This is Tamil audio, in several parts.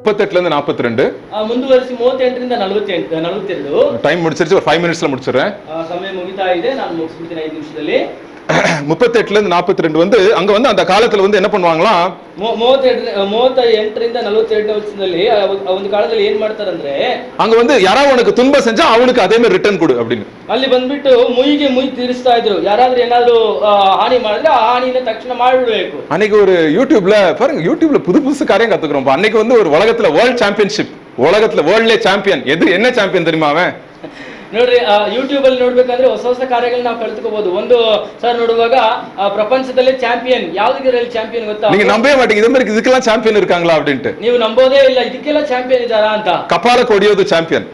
38ல இருந்து 42 ಮುಂದುವರಿಸಿ 38ರಿಂದ 42 டைம் முடிச்சிருச்சு. ஒரு 5 மினிட்ஸ்ல முடிச்சிடுறேன். ಸಮಯ ಮುಗಿತಾ ಇದೆ, ನಾನು ಮುಗಿಸ್ಬಿಡ್ತೀನಿ 5 ನಿಮಿಷದಲ್ಲಿ. 38ல இருந்து 42 வந்து அங்க வந்து அந்த காலத்துல வந்து என்ன பண்ணுவாங்களாம், 38ರಿಂದ 42 ವರ್ಷದಲ್ಲಿ ಒಂದು ಕಾಲದಲ್ಲಿ ಏನ್ ಮಾಡ್ತಾರಂದ್ರೆ, அங்க வந்து யாராவது உனக்கு துன்பம் செஞ்சா அவனுக்கு அதே மாதிரி ரிட்டர்ன் கொடு அப்படின்னு. ಅಲ್ಲಿ ಬಂದ್ಬಿಟ್ಟು ಮುಯಿಗೆ ಮುಯಿ ತೀರಿಸ್ತಾ ಇದ್ರು. ಯಾರಾದ್ರೂ ಏನಾದ್ರು ಹಾನಿ ಮಾಡಿದ್ರೆ ಆ ಹಾನಿನ ತಕ್ಷಣ ಮಾಡಿಬಿಡ್ಬೇಕು. அன்னைக்கு ஒரு யூடியூப்ல பாருங்க, யூடியூப்ல புதுசு காரியம் கத்துக்கிறோம். அன்னைக்கு வந்து ஒரு உலகத்துல வேர்ல்ட் சாம்பியன்ஷிப், உலகத்துல வேர்ல்ட்லே சாம்பியன். என்ன சாம்பியன் தெரியுமா அவன்? ನೋಡ್ರಿ, ಯೂಟ್ಯೂಬ್ ಅಲ್ಲಿ ನೋಡ್ಬೇಕಂದ್ರೆ ಹೊಸ ಹೊಸ ಕಾರ್ಯಗಳನ್ನ ನಾವು ಕಲ್ತ್ಕೋಬಹುದು. ಒಂದು ಸರ್ ನೋಡುವಾಗ ಪ್ರಪಂಚದಲ್ಲೇ ಚಾಂಪಿಯನ್ ಯಾವ್ದಕ್ಕೆ ಚಾಂಪಿಯನ್ ಗೊತ್ತಾ? நீங்க நம்பவே மாட்டீங்க, இது மாதிரி இதுக்கெல்லாம் சாம்பியன் இருக்காங்களா அப்படின்ட்டு. ನೀವು ನಂಬೋದೇ ಇಲ್ಲ, ಇದಕ್ಕೆಲ್ಲ ಚಾಂಪಿಯನ್ ಇದ್ದಾರಾ ಅಂತ. கபாலக்கு ஒடியோது சாம்பியன்,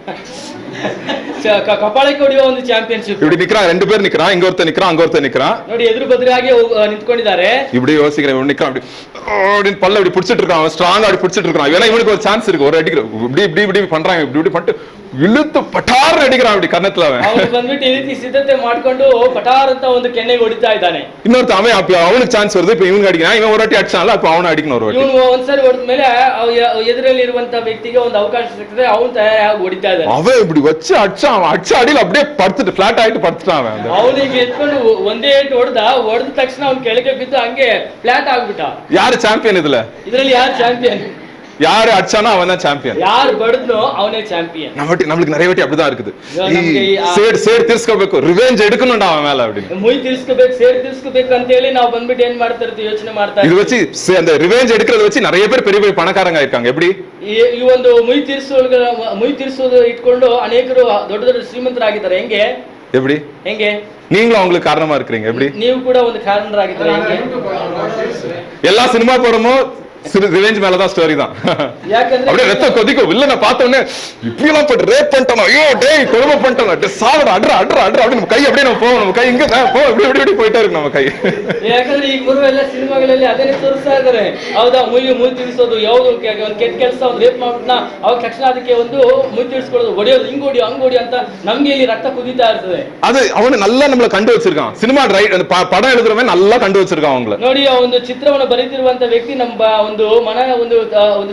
ಕಪಾಳಕ್ಕೆ ಹೊಡೆಯುವ ಒಂದು ಚಾಂಪಿಯನ್ಶಿಪ್. இப்படி நிக்கிறான், 2 பேர் நிக்கிறான், இங்க ஒருத்தர் நிக்கிறான், அங்க ஒருத்தர் நிக்கிறான். ನೋಡಿ, ಎದುರು ಬದುರಾಗಿ ನಿಂತ್ಕೊಂಡಿದ್ದಾರೆ. இப்படி யோசிக்கிறேன், இவன் நிக்கிறான், அப்படி பல்ல அப்படி பிடிச்சிட்டு இருக்கான், அவன் ஸ்ட்ராங்கா அப்படி பிடிச்சிட்டு இருக்கான். இவன் இவனுக்கு ஒரு சான்ஸ் இருக்கு, ஒரு அடிக்கிற இப்படி இப்படி இப்படி பண்றாங்க, இப்படி இப்படி பண்ணிட்டு இழுத்து பட்டார் அடிக்கிறான் அப்படி கன்னத்துல. அவன் ಬಂದ್ಬಿಟ್ಟು ಈ ರೀತಿ ಸಿದ್ಧತೆ ಮಾಡ್ಕೊಂಡು ಪಟಾರ್ ಅಂತ ಒಂದು ಕೆನ್ನೆಗೆ ಹೊಡಿತಾ ಇದ್ದಾನೆ. இன்னொருத்த அவன் அப்ப அவனுக்கு சான்ஸ் வருது, இப்ப இவனுக்கு அடிக்கிறான், இவன் ஒரு வாட்டி அடிச்சான்ல, அப்ப அவனை அடிக்கணும் ஒரு வாட்டி. ಇವನು ಒಂದ್ಸರಿ ಹೊಡೆದ ಮೇಲೆ ಎದುರಲ್ಲಿ ಇರುವಂತ ವ್ಯಕ್ತಿಗೆ ಒಂದು ಅವಕಾಶ ಸಿಗ್ತದೆ, ಅವನು ತಯಾರಾಗಿ ಹೊಡಿತಾ ಇದ್ದಾನೆ. அவன் இப்படி வச்சு அடிச்சான், அடிச்ச அடியில அப்படியே படுத்துட்டு ஃபிளாட் ஆயிட்டு படுத்துட்டான். அவன் ಅವನಿಗೆ ಎತ್ಕೊಂಡು ಒಂದೇ ಏಟು ಹೊಡೆದ ತಕ್ಷಣ ಅವ್ನು ಕೆಳಗೆ ಬಿದ್ದು ಹಂಗೆ ಫ್ಲಾಟ್ ಆಗ್ಬಿಟ್ಟ. யாரு சாம்பியன் இதுல? ಇದರಲ್ಲಿ ಯಾರು ಚಾಂಪಿಯನ್? யாரு அடிச்சானோ அவன் தான் சாம்பியன். யார் படுதோ அவனே சாம்பியன். நம்மளுக்கு நிறைய வாட்டி அப்படிதான் இருக்குது. ಸೇಡ್ ತೀರ್ಸ್ಕೋಬೇಕು, ರಿವೆಂಜ್ எடுக்கணும்டா அவன் மேல அப்படி. ಮುಯಿ ತೀರ್ಸ್ಕೋಬೇಕು, ಸೇಡ್ ತೀರ್ಸ್ಕೋಬೇಕು ಅಂತ ಹೇಳಿ ನಾವು ಬಂದ್ಬಿಟ್ಟು ಏನ್ ಮಾಡ್ತಾ ಇರ್ತೀವಿ, ಯೋಚನೆ ಮಾಡ್ತಾ ಇರ್ತೀವಿ. இது வச்சு அந்த ரிவெஞ்ச் எடுக்கிறத வச்சு நிறைய பேர் பெரிய பெரிய பணக்காரங்க ஆயிருக்காங்க. எப்படி ಈ ಒಂದು ಮುಯಿ ತೀರ್ಸೋದು ಇಟ್ಕೊಂಡು ಅನೇಕರು ದೊಡ್ಡ ದೊಡ್ಡ ಶ್ರೀಮಂತರಾಗಿದ್ದಾರೆ. ಹೆಂಗೆ எப்படி ಹೆಂಗೆ நீங்களும் அவங்களுக்கு காரணமா இருக்கிறீங்க. எப்படி ನೀವು ಕೂಡ ಒಂದು ಕಾರಣರಾಗಿದ್ದಾರೆ. ಹೆಂಗೆ எல்லா சினிமா படமும் ரிவெஞ்ச் மேலதான் ஸ்டோரி தான். அப்படியே ரத்த கொதிக்கும், வில்லனை பார்த்த உடனே இப்படி எல்லாம் போட்டு ரேப் பண்ணிட்டானோ, ஐயோ டேய் கொடுமை பண்ணிட்டானோ, சாவடா அட்ரா அட்ரா அட்ரா அப்படி நம்ம கை அப்படியே நம்ம போவோம், நம்ம கை இங்க போ இப்படி இப்படி இப்படி போயிட்டே இருக்கு நம்ம கை. ಯಾಕಂದ್ರೆ ಈಗ ಬರುವ ಎಲ್ಲ ಸಿನಿಮಾಗಳಲ್ಲಿ ಅದನ್ನೇ ತೋರಿಸ್ತಾ ಇದ್ದಾರೆ. ಹೌದಾ, ಮುಯಿ ತಿರ್ಸೋದು, ಯಾವ್ದು ಒಂದು ಕೆಟ್ಟ ಕೆಲಸ ಒಂದು ರೇಪ್ ಮಾಡ್ಬಿಟ್ನ ಅವಾಗ ತಕ್ಷಣ ಅದಕ್ಕೆ ಒಂದು ಮುಯಿ ತಿರ್ಸ್ಕೊಳ್ಳೋದು, ಹೊಡೆಯೋದು, ಹಿಂಗೋಡಿ ಹಂಗೋಡಿ ಅಂತ ನಮ್ಗೆ ಇಲ್ಲಿ ರಕ್ತ ಕುದೀತಾ ಇರ್ತದೆ. அது அவனு நல்லா நம்மள கண்டு வச்சிருக்கான். சினிமா படம் எழுதுறவன் நல்லா கண்டு வச்சிருக்கான் அவங்கள. ನೋಡಿ, ಆ ಒಂದು ಚಿತ್ರವನ್ನು ಬರೆದಿರುವಂತ ವ್ಯಕ್ತಿ ನಮ್ಮ ಒಂದು ಮನ ಒಂದು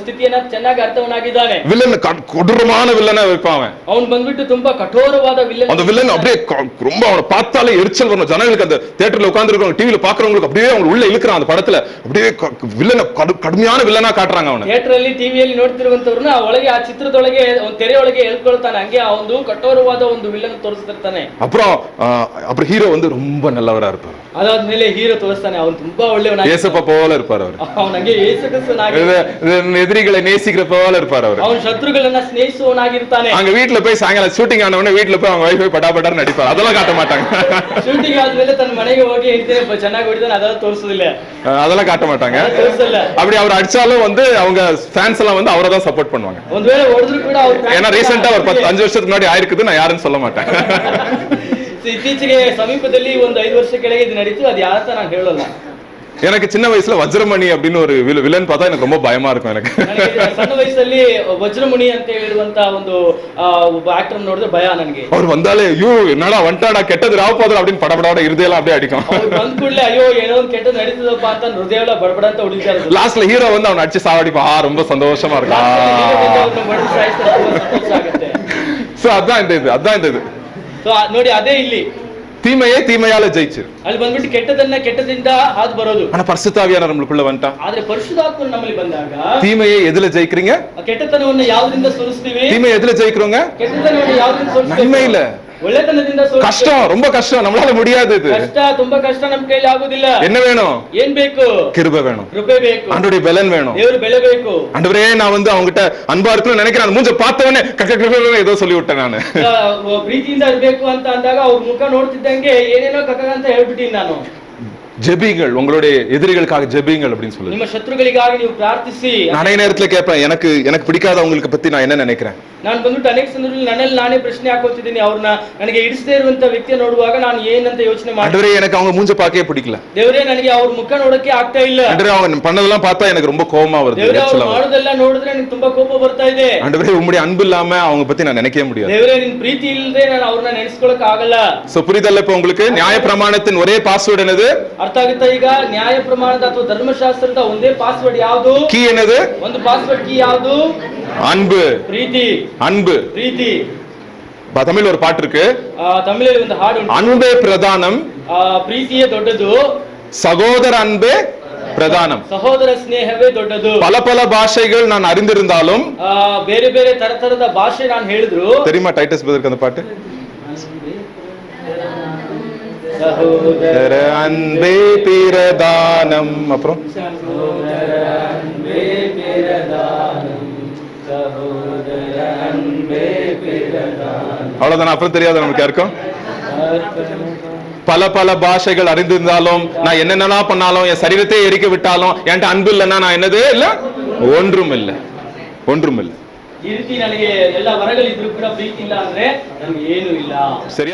ಸ್ಥಿತಿಯನ್ನ ಚೆನ್ನಾಗಿ ಅರ್ಥವನ್ನಾಗಿದ್ದಾನೆ. வில்லன் கொடூரமான வில்லனை வைப்பான். அவன் ಬಂದ್ಬಿಟ್ಟು ತುಂಬಾ ಕಠೋರವಾದ ವಿಲ್ಲನ್. அந்த வில்லன் அப்படியே ரொம்ப அவனை பார்த்தாலே எரிச்சல் வரும். ஜனங்களுக்கு அந்த தியேட்டர்ல உட்கார்ந்து இருக்கவங்க, டிவில பாக்குறவங்களுக்கு அப்படியே அவங்க உள்ள இழுக்குறான் அந்த படத்துல. அப்படியே வில்லனை கடுமையான வில்லனா காட்டுறாங்க அவனை. ಥಿಯೇಟರ್ ಅಲ್ಲಿ ಟಿವಿಯಲ್ಲಿ ನೋಡ್ತಿರುವಂತವ್ರನ್ನ ಒಳಗೆ ಆ ಚಿತ್ರದೊಳಗೆ ಒಂದು ತೆರೆಯೊಳಗೆ ಎಳ್ಕೊಳ್ತಾನೆ. ಹಂಗೆ ಆ ಒಂದು ಕಠೋರವಾದ ಒಂದು ವಿಲ್ಲನ್ ತೋರಿಸ್ತಿರ್ತಾನೆ. அப்புறம் ஹீரோ வந்து ரொம்ப நல்லவரா இருப்பார். ಅದಾದ್ಮೇಲೆ ಹೀರೋ ತೋರಿಸ್ತಾನೆ, ಅವನು ತುಂಬಾ ಒಳ್ಳೆಯವನಾಗಿ, ஏசப்பா போல இருப்பார் அவர். ಅವನು ಹಂಗೆ ಯೇಸು ಕ್ರಿಸ್ತನಾಗಿ, எதிரிகளை நேசிக்கிற போல இருப்பார் அவர். ಅವನು ಶತ್ರುಗಳನ್ನ ಸ್ನೇಹಿಸುವವನಾಗಿರ್ತಾನೆ. அங்க வீட்டுல போய் சாயங்காலம் ஷூட்டிங் ஆனவனே வீட்டுல போய் அவங்க வைஃபை படாபடான்னு நடிப்பார். அதெல்லாம் காட்ட மாட்டாங்க. ಶೂಟಿಂಗ್ ಆದ್ಮೇಲೆ ತನ್ನ ಮನೆಗೆ ಹೋಗಿ ಹೆಂಡತಿನ ಚೆನ್ನಾಗಿ ಹೊಡಿತಾನೆ, ಅದೆಲ್ಲ ತೋರಿಸೋದಿಲ್ಲ, அதெல்லாம் காட்ட மாட்டாங்க. ತೋರಿಸಲ್ಲ. அப்படி அவர் அடிச்சாலும் வந்து அவங்க ஃபேன்ஸ் எல்லாம் வந்து அவரை தான் சப்போர்ட் பண்ணுவாங்க. ಒಂದ್ ವೇಳೆ ಹೊಡೆದ್ರು ಕೂಡ ಅವ್ರು, ஏன்னா ரீசெண்டா ஒரு 5 வருஷத்துக்கு முன்னாடி ஆயிருக்குது, நான் யாருன்னு சொல்ல மாட்டேன். ಇತ್ತೀಚೆಗೆ ಸಮೀಪದಲ್ಲಿ ಒಂದು 5 ವರ್ಷ ಕೆಳಗೆ ಇದು ನಡೀತು, ಅದು ಯಾರಂತ ನಾನು ಹೇಳಲ್ಲ. எனக்கு சின்ன வயசுல வஜ்ரமணி அப்படின்னு ஒரு வில்லன் பார்த்தா எனக்கு ரொம்ப பயமா இருக்கும். எனக்கு ಸಣ್ಣ ವಯಸ್ಸಲ್ಲಿ ವಜ್ರಮುನಿ ಅಂತ ಹೇಳಿರುವಂತ ಒಂದು ಒಬ್ಬ ಆಕ್ಟರ್ ನೋಡಿದ್ರೆ ಭಯ ನನಗೆ. அவர் வந்தாலே ஐயோ என்னடா வந்துட்டாடா கெட்டது ராவ போதும் அப்படின்னு படபடோட இருதயெல்லாம் அப்படியே அடிக்கும். ಬಂದ ಕೂಡಲೇ ಅಯ್ಯೋ ಏನೋ ಒಂದು ಕೆಟ್ಟದ್ದು ನಡೀತದಪ್ಪ ಅಂತ ಹೃದಯ ಎಲ್ಲ ಬಡಬಡ ಅಂತ ಹೊಡಿತಾ ಇರುತ್ತೆ. லாஸ்ட்ல ஹீரோ வந்து அவனை அடிச்சு சாவடிப்பான். ரொம்ப சந்தோஷமா இருக்கும். சோ அதான் இந்த இது. ಸೊ ನೋಡಿ, ಅದೇ ಇಲ್ಲಿ தீமையே தீமையால ஜெயிச்சு ಅಲ್ಲಿ ಬಂದ್ಬಿಟ್ಟು ಕೆಟ್ಟದನ್ನ ಕೆಟ್ಟದಿಂದ ಹಾದು ಬರೋದು. ஆனா பரிசுத்தாவியானவர் நம்மளுக்குள்ள வந்துட்டா. ಆದ್ರೆ ಪರಿಶುದ್ಧಾತ್ಮನು ನಮ್ಮಲ್ಲಿ ಬಂದಾಗ தீமையை எதுல ஜெயிக்கிறீங்க? ಕೆಟ್ಟತನವನ್ನು ಯಾವ್ದ್ರಿಂದ ಸೋಲಿಸ್ತೀವಿ? தீமையை எதுல ஜெயிக்கிறோங்க? ಕೆಟ್ಟತನವನ್ನು ಯಾವ್ದ್ರಿಂದ ಸೋಲಿಸ್ತೀವಿ? நன்மையில. ಒಳ್ಳೆತನದಿಂದ கஷ்டம், ரொம்ப கஷ்டம், நம்மளால முடியாது. இது ಕಷ್ಟ, ತುಂಬಾ ಕಷ್ಟ, ನಮ್ಮ ಕೈಲಿ ಆಗುದಿಲ್ಲ. என்ன வேணும்? ಏನ್ ಬೇಕು? கிருபை வேணும், ಕೃಪೆ ಬೇಕು, ஆண்டவருடைய பலன் வேணும், ದೇವರು ಬೆಲೆ ಬೇಕು. ஆண்டவரே நான் வந்து அவங்ககிட்ட அன்பா இருக்கணும்னு நினைக்கிறேன், மூஞ்ச பார்த்தவனே ஏதோ சொல்லி விட்டேன் ನಾನು. ಪ್ರೀತಿಯಿಂದ ಇರಬೇಕು ಅಂತ ಅಂದಾಗ ಅವ್ರ ಮುಖ ನೋಡ್ತಿದ್ದಂಗೆ ಏನೇನೋ ಕಕ್ಕ ಅಂತ ಹೇಳ್ಬಿಟ್ಟಿನಿ ನಾನು. ஜெபிங்கள், உங்களுடைய எதிரிகளுக்காக ஜெபிங்கள் அப்படின்னு சொல்லுங்க. ನಿಮ್ಮ ಶತ್ರುಗಳಿಗಾಗಿ ನೀವು ಪ್ರಾರ್ಥಿಸಿ. நானே நேரத்துல கேட்பேன், எனக்கு பிடிக்காதவங்களுக்கு பத்தி நான் என்ன நினைக்கிறேன். ನಾನು ಬಂದ್ಬಿಟ್ಟು ಅನೇಕ ಸಂದರ್ಭದಲ್ಲಿ ನನ್ನಲ್ಲಿ ನಾನೇ ಪ್ರಶ್ನೆ ಹಾಕೋತಿದ್ದೀನಿ. ಅವ್ರನ್ನ ನನಗೆ ಇಡಿಸದೇ ಇರುವಂತ ವ್ಯಕ್ತಿಯ ನೋಡುವಾಗ ನಾನು ಏನಂತ ಯೋಚನೆ ಮಾಡಿ, ஆண்டவரே எனக்கு அவங்க மூஞ்ச பார்க்கவே பிடிக்கல. ದೇವರೇ ನನಗೆ ಅವ್ರ ಮುಖ ನೋಡಕ್ಕೆ ಆಗ್ತಾ ಇಲ್ಲ. ஆண்டவரே அவங்க பண்ணதெல்லாம் பார்த்தா எனக்கு ரொம்ப கோபமா வருது. ದೇವರೇ ಅವರು ಮಾಡೋದೆಲ್ಲ ನೋಡಿದ್ರೆ ನನಗೆ ತುಂಬಾ ಕೋಪ ಬರ್ತಾ ಇದೆ. ஆண்டவரே உம்முடைய அன்பு இல்லாம அவங்க பத்தி நான் நினைக்கவே முடியாது. ದೇವರೇ ನಿನ್ನ ಪ್ರೀತಿ ಇಲ್ಲದೆ ನಾನು ಅವ್ರನ್ನ ನೆನೆಸ್ಕೊಳ್ಳೋಕೆ ಆಗಲ್ಲ. சோ புரிதல்ல இப்ப உங்களுக்கு நியாயப்பிரமாணத்தின் ஒரே பாஸ்வேர்ட் என்னது? ಅರ್ಥ ಆಗುತ್ತಾ ಈಗ? ನ್ಯಾಯ ಪ್ರಮಾಣದ ಅಥವಾ ಧರ್ಮಶಾಸ್ತ್ರದ ಒಂದೇ ಪಾಸ್ವರ್ಡ್ ಯಾವುದು? கீ என்னது? ಒಂದು ಪಾಸ್ವರ್ಡ್ ಕೀ ಯಾವುದು? அன்பு. ಪ್ರೀತಿ. அன்பு. ಪ್ರೀತಿ. தமிழ்ல ஒரு பாட்டு இருக்கு. ತಮಿಳಲ್ಲಿ ಒಂದು ಹಾಡು ಉಂಟು. அன்பே பிரதானம், ಪ್ರೀತಿಯೇ ದೊಡ್ಡದು, சகோதர அன்பே பிரதானம். ಸಹೋದರ ಸ್ನೇಹವೇ ದೊಡ್ಡದು. பல பல பாஷைகள் நான் அறிந்திருந்தாலும், ಬೇರೆ ಬೇರೆ ತರದ ಭಾಷೆ ನಾನು ಹೇಳಿದ್ರು. தெரியுமா டைட்டஸ் பிரதருக்கு அந்த பாட்டு? சகோதர அன்பே பிரதானம். அப்புறம் சகோதர அன்பே பிரதானம், சகோதர அன்பே பிரதானம். அவ்வளவுதான். அப்புறம் தெரியாத நமக்கு யாருக்கும்? பல பல பாஷைகள் அறிந்திருந்தாலும், நான் என்னென்னலாம் பண்ணாலும், என் சரீரத்தை எரிக்க விட்டாலும், என்கிட்ட அன்பு இல்லைன்னா நான் என்னது இல்ல? ஒன்றும் இல்லை, ஒன்றும் இல்லை. ಈ ರೀತಿ ನನಗೆ ಎಲ್ಲ ವರಗಳಿದ್ರು ಕೂಡ ಪ್ರೀತಿ ಇಲ್ಲ ಅಂದ್ರೆ ನಮ್ಗೆ ಏನು ಇಲ್ಲ. சரியா?